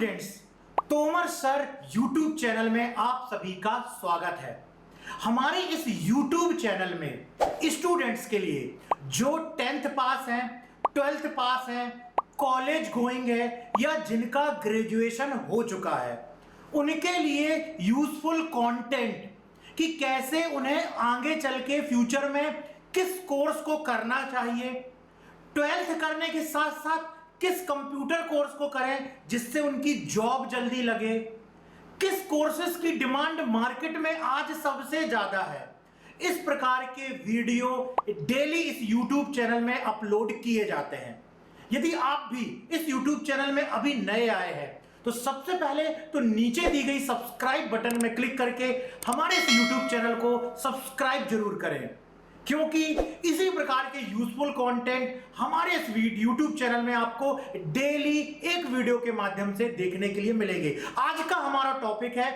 Students, Tomar sir YouTube channel में आप सभी का स्वागत है। हमारे इस यूट्यूब चैनल में स्टूडेंट्स के लिए जो 10th पास हैं, 12th पास हैं, कॉलेज गोइंग है या जिनका ग्रेजुएशन हो चुका है, उनके लिए यूजफुल कंटेंट कि कैसे उन्हें आगे चल के फ्यूचर में किस कोर्स को करना चाहिए, 12th करने के साथ साथ किस कंप्यूटर कोर्स को करें जिससे उनकी जॉब जल्दी लगे, किस कोर्सेज की डिमांड मार्केट में आज सबसे ज्यादा है। इस प्रकार के वीडियो डेली इस YouTube चैनल में अपलोड किए जाते हैं। यदि आप भी इस YouTube चैनल में अभी नए आए हैं तो सबसे पहले तो नीचे दी गई सब्सक्राइब बटन में क्लिक करके हमारे इस YouTube चैनल को सब्सक्राइब जरूर करें, क्योंकि इसी प्रकार के यूजफुल कंटेंट हमारे इस YouTube चैनल में आपको डेली एक वीडियो के माध्यम से देखने के लिए मिलेंगे। आज का हमारा टॉपिक है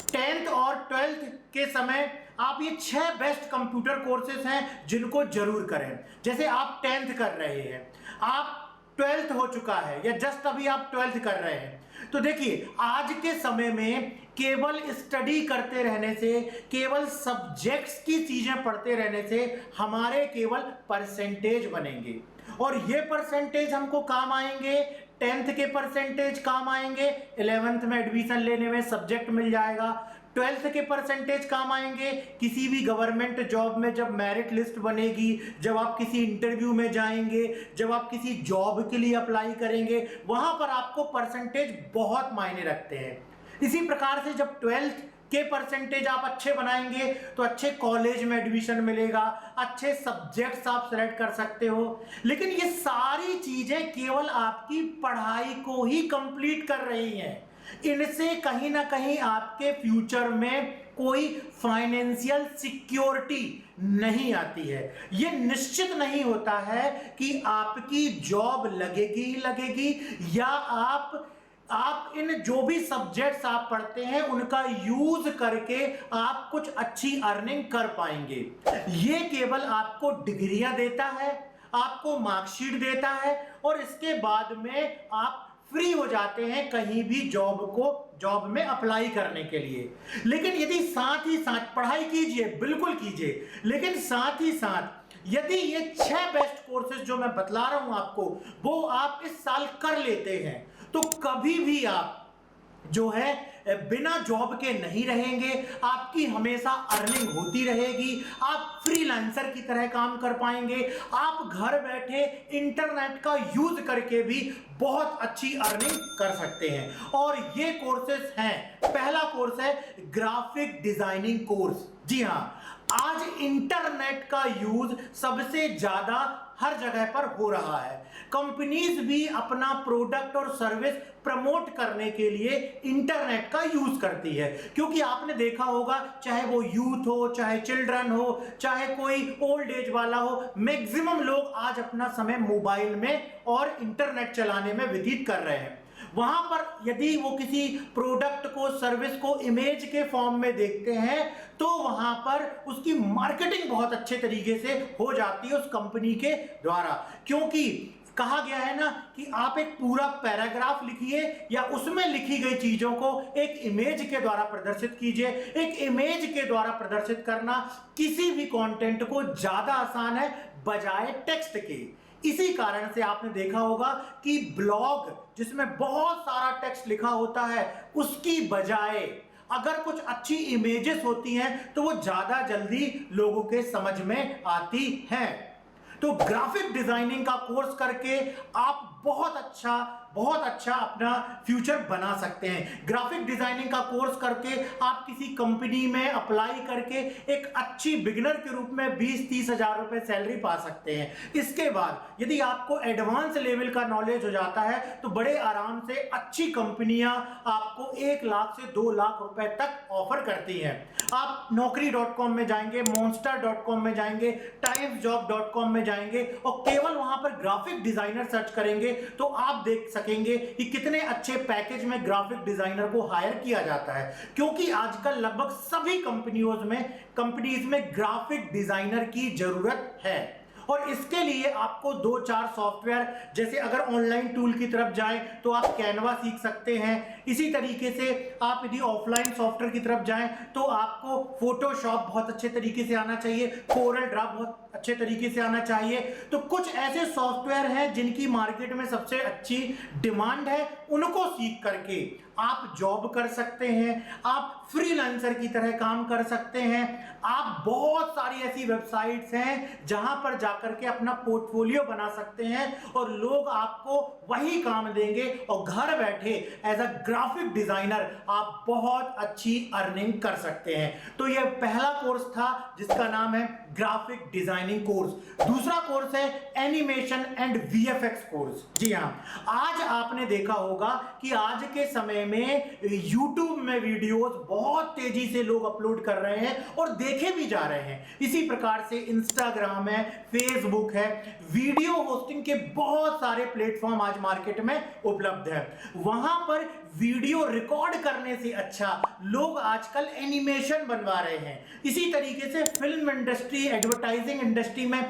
10th और 12th के समय आप ये 6 बेस्ट कंप्यूटर कोर्सेज हैं जिनको जरूर करें। जैसे आप 10th कर रहे हैं, आप 12th हो चुका है या जस्ट अभी आप 12th कर रहे हैं, तो देखिए आज के समय में केवल स्टडी करते रहने से, केवल सब्जेक्ट्स की चीजें पढ़ते रहने से हमारे केवल परसेंटेज बनेंगे और ये परसेंटेज हमको काम आएंगे। 10th के परसेंटेज काम आएंगे, 11th में एडमिशन लेने में सब्जेक्ट मिल जाएगा। 12th के परसेंटेज काम आएंगे किसी भी गवर्नमेंट जॉब में, जब मेरिट लिस्ट बनेगी, जब आप किसी इंटरव्यू में जाएंगे, जब आप किसी जॉब के लिए अप्लाई करेंगे, वहां पर आपको परसेंटेज बहुत मायने रखते हैं। इसी प्रकार से जब 12th के परसेंटेज आप अच्छे बनाएंगे तो अच्छे कॉलेज में एडमिशन मिलेगा, अच्छे सब्जेक्ट्स आप सेलेक्ट कर सकते हो। लेकिन ये सारी चीजें केवल आपकी पढ़ाई को ही कंप्लीट कर रही हैं, इनसे कहीं ना कहीं आपके फ्यूचर में कोई फाइनेंशियल सिक्योरिटी नहीं आती है। ये निश्चित नहीं होता है कि आपकी जॉब लगेगी ही लगेगी या आप इन जो भी सब्जेक्ट्स आप पढ़ते हैं उनका यूज करके आप कुछ अच्छी अर्निंग कर पाएंगे। ये केवल आपको डिग्रियां देता है, आपको मार्कशीट देता है और इसके बाद में आप फ्री हो जाते हैं कहीं भी जॉब में अप्लाई करने के लिए। लेकिन यदि साथ ही साथ पढ़ाई कीजिए, बिल्कुल कीजिए, लेकिन साथ ही साथ यदि ये 6 बेस्ट कोर्सेज जो मैं बतला रहा हूं आपको वो आप इस साल कर लेते हैं तो कभी भी आप जो है बिना जॉब के नहीं रहेंगे, आपकी हमेशा अर्निंग होती रहेगी, आप फ्रीलांसर की तरह काम कर पाएंगे, आप घर बैठे इंटरनेट का यूज करके भी बहुत अच्छी अर्निंग कर सकते हैं। और ये कोर्सेज हैं, पहला कोर्स है ग्राफिक डिजाइनिंग कोर्स। जी हां, आज इंटरनेट का यूज सबसे ज्यादा हर जगह पर हो रहा है। कंपनीज भी अपना प्रोडक्ट और सर्विस प्रमोट करने के लिए इंटरनेट का यूज करती है, क्योंकि आपने देखा होगा चाहे वो यूथ हो, चाहे चिल्ड्रन हो, चाहे कोई ओल्ड एज वाला हो, मैक्सिमम लोग आज अपना समय मोबाइल में और इंटरनेट चलाने में व्यतीत कर रहे हैं। वहां पर यदि वो किसी प्रोडक्ट को, सर्विस को इमेज के फॉर्म में देखते हैं तो वहां पर उसकी मार्केटिंग बहुत अच्छे तरीके से हो जाती है उस कंपनी के द्वारा, क्योंकि कहा गया है ना कि आप एक पूरा पैराग्राफ लिखिए या उसमें लिखी गई चीजों को एक इमेज के द्वारा प्रदर्शित कीजिए। एक इमेज के द्वारा प्रदर्शित करना किसी भी कंटेंट को ज्यादा आसान है बजाय टेक्स्ट के। इसी कारण से आपने देखा होगा कि ब्लॉग जिसमें बहुत सारा टेक्स्ट लिखा होता है उसकी बजाय अगर कुछ अच्छी इमेजेस होती हैं तो वो ज्यादा जल्दी लोगों के समझ में आती हैं। तो ग्राफिक डिजाइनिंग का कोर्स करके आप बहुत अच्छा अपना फ्यूचर बना सकते हैं। ग्राफिक डिजाइनिंग का कोर्स करके आप किसी कंपनी में अप्लाई करके एक अच्छी बिगिनर के रूप में 20-30 हजार रुपए सैलरी पा सकते हैं। इसके बाद यदि आपको एडवांस लेवल का नॉलेज हो जाता है तो बड़े आराम से अच्छी कंपनियां आपको 1 लाख से 2 लाख रुपए तक ऑफर करती हैं। आप naukri.com में जाएंगे, monster.com में जाएंगे, timesjob.com में जाएंगे और केवल वहां पर ग्राफिक डिजाइनर सर्च करेंगे तो आप देख सकेंगे कि कितने अच्छे पैकेज में ग्राफिक डिजाइनर को हायर किया जाता है, क्योंकि आजकल लगभग सभी कंपनीज में ग्राफिक डिजाइनर की जरूरत है। और इसके लिए आपको 2-4 सॉफ्टवेयर, जैसे अगर ऑनलाइन टूल की तरफ जाएं तो आप कैनवा सीख सकते हैं। इसी तरीके से आप यदि ऑफलाइन सॉफ्टवेयर की तरफ जाएं तो आपको फोटोशॉप बहुत अच्छे तरीके से आना चाहिए, कोरल ड्रा बहुत अच्छे तरीके से आना चाहिए। तो कुछ ऐसे सॉफ्टवेयर हैं जिनकी मार्केट में सबसे अच्छी डिमांड है, उनको सीख करके आप जॉब कर सकते हैं, आप फ्रीलांसर की तरह काम कर सकते हैं। आप बहुत सारी ऐसी वेबसाइट्स हैं जहां पर जाकर के अपना पोर्टफोलियो बना सकते हैं और लोग आपको वही काम देंगे और घर बैठे एज अ ग्राफिक डिजाइनर आप बहुत अच्छी अर्निंग कर सकते हैं। तो यह पहला कोर्स था जिसका नाम है ग्राफिक डिजाइनिंग कोर्स। दूसरा कोर्स है एनिमेशन एंड वीएफएक्स कोर्स। जी हां, आज आपने देखा होगा कि आज के समय में YouTube में वीडियोस बहुत तेजी से लोग अपलोड कर रहे हैं और देखे भी जा रहे हैं। इसी प्रकार से इंस्टाग्राम है, फेसबुक है, वीडियो होस्टिंग के बहुत सारे प्लेटफॉर्म आज मार्केट में उपलब्ध है। वहां पर वीडियो रिकॉर्ड करने से अच्छा लोग आजकल एनिमेशन बनवा रहे हैं। इसी तरीके से फिल्म इंडस्ट्री, एडवर्टाइजिंग इंडस्ट्री में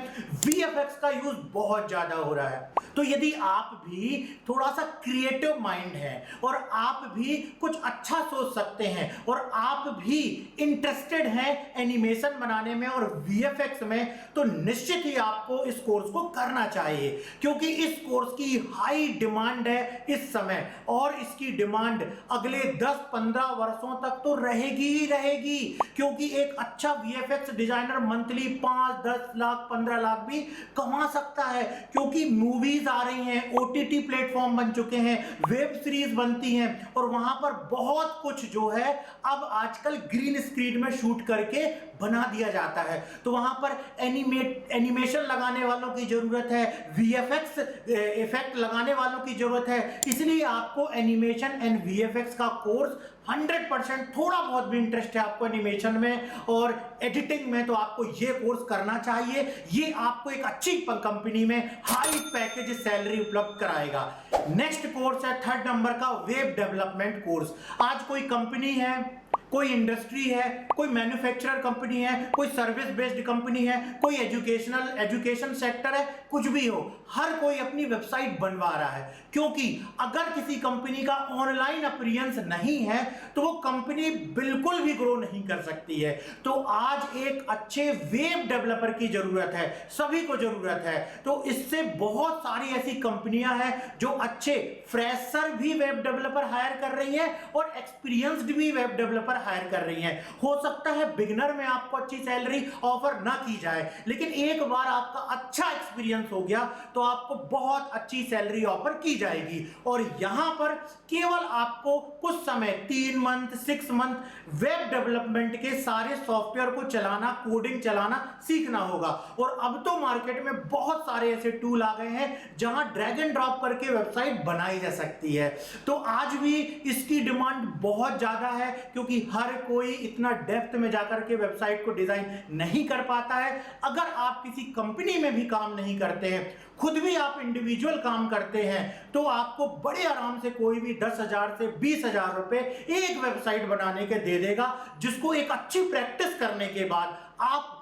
वीएफएक्स का यूज बहुत ज्यादा हो रहा है। तो यदि आप भी थोड़ा सा क्रिएटिव माइंड है और आप भी कुछ अच्छा सोच सकते हैं और आप भी इंटरेस्टेड हैं एनिमेशन बनाने में और वीएफएक्स में, तो निश्चित ही आपको इस कोर्स को करना चाहिए, क्योंकि इस कोर्स की हाई डिमांड है इस समय और इसकी डिमांड अगले 10-15 वर्षों तक तो रहेगी ही रहेगी, क्योंकि एक अच्छा VFX designer monthly 5-10 lakh 15 lakh भी कमा सकता है, क्योंकि मूवीज आ रही हैं, ओटीटी प्लेटफॉर्म बन चुके हैं, वेब सीरीज बनती हैं और वहां पर बहुत कुछ जो है अब आजकल ग्रीन स्क्रीन में शूट करके बना दिया जाता है। तो वहां पर एनिमेशन लगाने वालों की जरूरत है, वीएफएक्स इफेक्ट लगाने वालों की जरूरत है। इसलिए आपको एनिमेशन एंड वीएफएक्स का कोर्स 100%, थोड़ा बहुत भी इंटरेस्ट है आपको एनिमेशन में और एडिटिंग में, तो आपको ये कोर्स करना चाहिए। ये आपको एक अच्छी कंपनी में हाई पैकेज सैलरी उपलब्ध कराएगा। नेक्स्ट कोर्स है 3rd नंबर का वेब डेवलपमेंट कोर्स। आज कोई कंपनी है, कोई इंडस्ट्री है, कोई मैन्युफैक्चरर कंपनी है, कोई सर्विस बेस्ड कंपनी है, कोई एजुकेशन सेक्टर है, कुछ भी हो, हर कोई अपनी वेबसाइट बनवा रहा है, क्योंकि अगर किसी कंपनी का ऑनलाइन अपीयरेंस नहीं है तो वो कंपनी बिल्कुल भी ग्रो नहीं कर सकती है। तो आज एक अच्छे वेब डेवलपर की जरूरत है, सभी को जरूरत है। तो इससे बहुत सारी ऐसी कंपनियां हैं जो अच्छे फ्रेशर भी वेब डेवलपर हायर कर रही हैं और एक्सपीरियंस्ड भी वेब डेवलपर हायर कर रही हैं। हो सकता है बिगिनर में आपको अच्छी सैलरी ऑफर ना की जाए, लेकिन एक बार आपका अच्छा एक्सपीरियंस हो गया तो आपको बहुत अच्छी सैलरी ऑफर की जाएगी। और यहां पर केवल आपको कुछ समय 3 मंथ 6 मंथ वेब डेवलपमेंट के सारे सॉफ्टवेयर को चलाना, कोडिंग चलाना सीखना होगा। और अब तो मार्केट में बहुत सारे ऐसे टूल आ गए हैं जहां ड्रैग एंड ड्रॉप करके वेबसाइट बनाई जा सकती है। तो आज भी इसकी डिमांड बहुत ज्यादा है, क्योंकि हर कोई इतना डेप्थ में जाकर के वेबसाइट को डिजाइन नहीं कर पाता है। अगर आप किसी कंपनी में भी काम नहीं करते हैं, खुद भी आप इंडिविजुअल काम करते हैं, तो आपको बड़े आराम से कोई भी 10,000 से 20,000 रुपए एक वेबसाइट बनाने के दे देगा, जिसको एक अच्छी प्रैक्टिस करने के बाद आप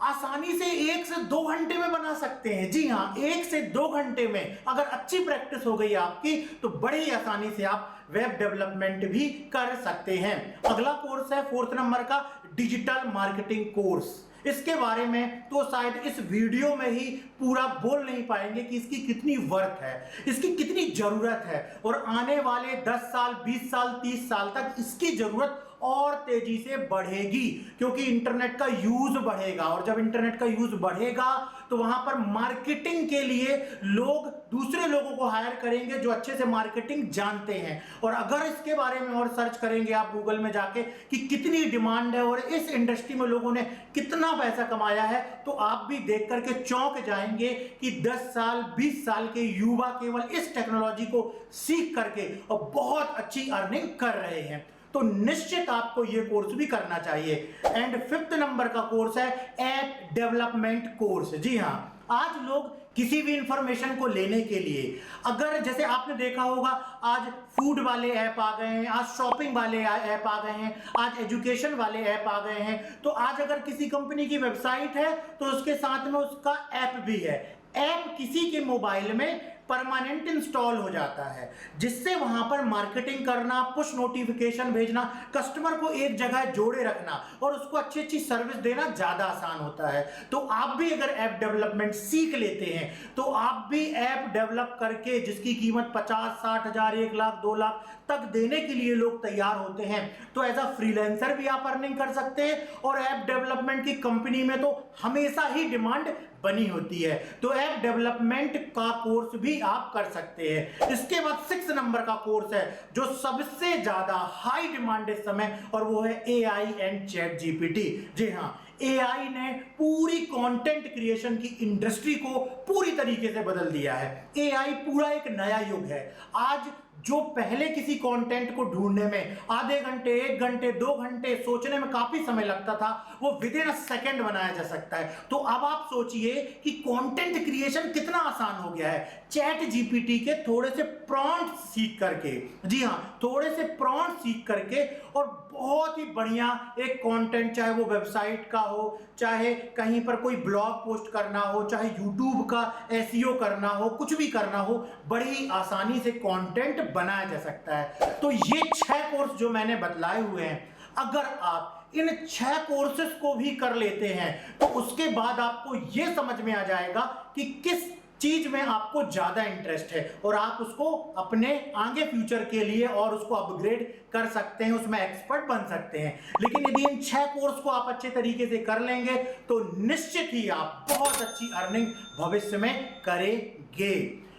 आसानी से 1 से 2 घंटे में बना सकते हैं। जी हां, 1 से 2 घंटे में अगर अच्छी प्रैक्टिस हो गई आपकी तो बड़ी ही आसानी से आप वेब डेवलपमेंट भी कर सकते हैं। अगला कोर्स है 4th नंबर का डिजिटल मार्केटिंग कोर्स। इसके बारे में तो शायद इस वीडियो में ही पूरा बोल नहीं पाएंगे कि इसकी कितनी वर्थ है, इसकी कितनी जरूरत है, और आने वाले 10 साल 20 साल 30 साल तक इसकी जरूरत और तेजी से बढ़ेगी, क्योंकि इंटरनेट का यूज बढ़ेगा। और जब इंटरनेट का यूज बढ़ेगा तो वहां पर मार्केटिंग के लिए लोग दूसरे लोगों को हायर करेंगे जो अच्छे से मार्केटिंग जानते हैं। और अगर इसके बारे में और सर्च करेंगे आप गूगल में जाके कि कितनी डिमांड है और इस इंडस्ट्री में लोगों ने कितना पैसा कमाया है, तो आप भी देख करके चौंक जाएंगे कि 10 साल 20 साल के युवा केवल इस टेक्नोलॉजी को सीख करके और बहुत अच्छी अर्निंग कर रहे हैं। तो निश्चित आपको यह कोर्स भी करना चाहिए। एंड 5th नंबर का कोर्स है ऐप डेवलपमेंट कोर्स। जी हां, आज लोग किसी भी इंफॉर्मेशन को लेने के लिए। अगर जैसे आपने देखा होगा आज फूड वाले ऐप आ गए हैं, आज शॉपिंग वाले ऐप आ गए हैं, आज एजुकेशन वाले ऐप आ गए हैं, तो आज अगर किसी कंपनी की वेबसाइट है तो उसके साथ में उसका ऐप भी है। ऐप किसी के मोबाइल में परमानेंट इंस्टॉल हो जाता है, जिससे वहां पर मार्केटिंग करना, पुश नोटिफिकेशन भेजना, कस्टमर को एक जगह जोड़े रखना और उसको अच्छी अच्छी सर्विस देना ज्यादा आसान होता है। तो आप भी अगर ऐप डेवलपमेंट सीख लेते हैं तो आप भी ऐप डेवलप करके जिसकी कीमत 50-60 हजार, 1 लाख, 2 लाख तक देने के लिए लोग तैयार होते हैं, तो एज अ फ्रीलांसर भी आप अर्निंग कर सकते हैं। और ऐप डेवलपमेंट की कंपनी में तो हमेशा ही डिमांड बनी होती है, तो ऐप डेवलपमेंट का कोर्स भी आप कर सकते हैं। इसके बाद 6 नंबर का कोर्स है जो सबसे ज्यादा हाई डिमांड इस समय, और वो है AI एंड चैट जीपीटी। जी हाँ, AI ने पूरी कंटेंट क्रिएशन की इंडस्ट्री को पूरी तरीके से बदल दिया है। AI पूरा एक नया युग है। आज जो पहले किसी कंटेंट को ढूंढने में आधे घंटे, 1 घंटे, 2 घंटे सोचने में काफी समय लगता था, वो विद इन अ सेकंड बनाया जा सकता है। तो अब आप सोचिए कि कंटेंट क्रिएशन कितना आसान हो गया है चैट जीपीटी के थोड़े से प्रॉम्प्ट सीख करके। जी हाँ, थोड़े से प्रॉम्प्ट सीख करके, और बहुत ही बढ़िया एक कंटेंट, चाहे वो वेबसाइट का हो, चाहे कहीं पर कोई ब्लॉग पोस्ट करना हो, चाहे यूट्यूब का एसईओ करना हो, कुछ भी करना हो, बड़ी आसानी से कंटेंट बनाया जा सकता है। तो ये 6 कोर्स जो मैंने बतलाए हुए हैं, अगर आप इन 6 कोर्सेस को भी कर लेते हैं तो उसके बाद आपको यह समझ में आ जाएगा कि किस चीज में आपको ज्यादा इंटरेस्ट है, और आप उसको अपने आगे फ्यूचर के लिए और उसको अपग्रेड कर सकते हैं, उसमें एक्सपर्ट बन सकते हैं। लेकिन यदि इन 6 कोर्स को आप अच्छे तरीके से कर लेंगे तो निश्चित ही आप बहुत अच्छी अर्निंग भविष्य में करेंगे।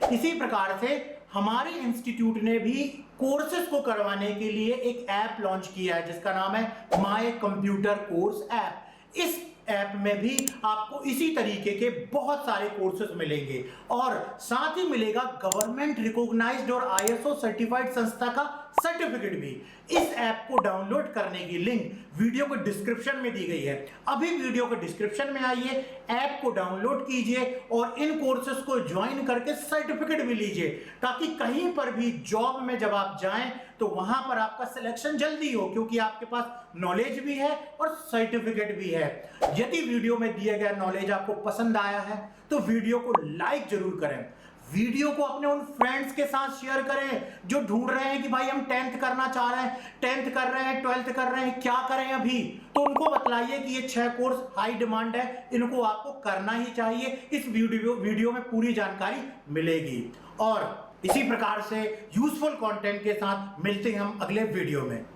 इसी प्रकार से हमारे इंस्टीट्यूट ने भी कोर्सेज को करवाने के लिए एक ऐप लॉन्च किया है जिसका नाम है माय कंप्यूटर कोर्स ऐप। इस ऐप में भी आपको इसी तरीके के बहुत सारे कोर्सेज मिलेंगे, और साथ ही मिलेगा गवर्नमेंट रिकॉग्नाइज्ड और ISO सर्टिफाइड संस्था का सर्टिफिकेट भी। इस ऐप को डाउनलोड करने की लिंक वीडियो को डिस्क्रिप्शन में दी गई है। अभी वीडियो के डिस्क्रिप्शन में आइए, ऐप को डाउनलोड कीजिए और इन कोर्सेज को ज्वाइन करके सर्टिफिकेट भी लीजिए, ताकि कहीं पर भी जॉब में जब आप जाएं तो वहां पर आपका सिलेक्शन जल्दी हो, क्योंकि आपके पास नॉलेज भी है और सर्टिफिकेट भी है। यदि वीडियो में दिया गया नॉलेज आपको पसंद आया है तो वीडियो को लाइक जरूर करें, वीडियो को अपने उन फ्रेंड्स के साथ शेयर करें जो ढूंढ रहे हैं कि भाई हम 10th करना चाह रहे हैं, 10th कर रहे हैं, 12th कर रहे हैं, क्या करें अभी, तो उनको बतलाइए कि ये 6 कोर्स हाई डिमांड है, इनको आपको करना ही चाहिए। इस वीडियो में पूरी जानकारी मिलेगी, और इसी प्रकार से यूजफुल कंटेंट के साथ मिलते हैं हम अगले वीडियो में।